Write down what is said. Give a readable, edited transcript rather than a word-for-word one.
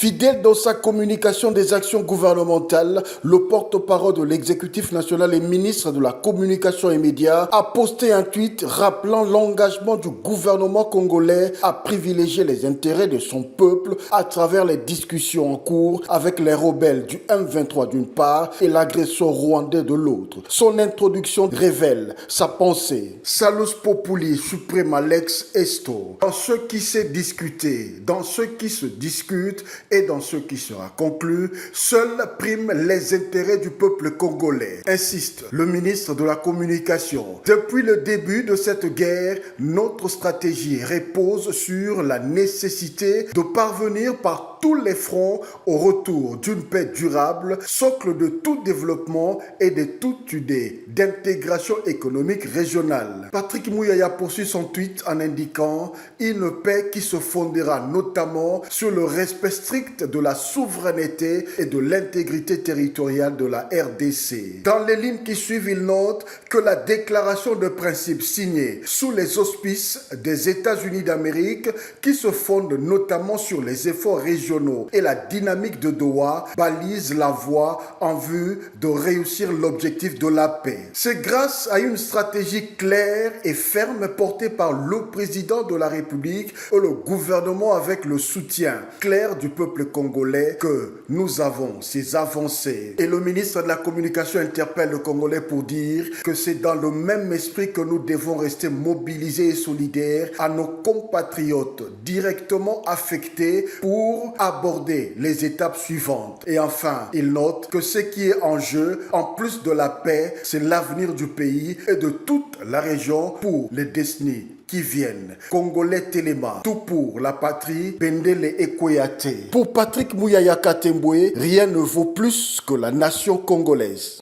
Fidèle dans sa communication des actions gouvernementales, le porte-parole de l'exécutif national et ministre de la communication et médias a posté un tweet rappelant l'engagement du gouvernement congolais à privilégier les intérêts de son peuple à travers les discussions en cours avec les rebelles du M23 d'une part et l'agresseur rwandais de l'autre. Son introduction révèle sa pensée. Salus populi suprema lex esto. Dans ce qui s'est discuté, dans ce qui se discute et dans ce qui sera conclu, seuls priment les intérêts du peuple congolais, insiste le ministre de la Communication. Depuis le début de cette guerre, notre stratégie repose sur la nécessité de parvenir par tous les fronts au retour d'une paix durable, socle de tout développement et de toute idée d'intégration économique régionale. Patrick Mouyaya poursuit son tweet en indiquant une paix qui se fondera notamment sur le respect strict de la souveraineté et de l'intégrité territoriale de la RDC. Dans les lignes qui suivent, il note que la déclaration de principe signée sous les auspices des États-Unis d'Amérique, qui se fonde notamment sur les efforts régionaux et la dynamique de Doha, balise la voie en vue de réussir l'objectif de la paix. C'est grâce à une stratégie claire et ferme portée par le président de la République et le gouvernement avec le soutien clair du peuple congolais que nous avons ces avancées. Et le ministre de la Communication interpelle le Congolais pour dire que c'est dans le même esprit que nous devons rester mobilisés et solidaires à nos compatriotes directement affectés pour aborder les étapes suivantes. Et enfin, il note que ce qui est en jeu, en plus de la paix, c'est l'avenir du pays et de toute la région pour les décennies qui viennent. Congolais Téléma, tout pour la patrie, Bendele Ekoyate. Pour Patrick Mouyaya Katembwe, rien ne vaut plus que la nation congolaise.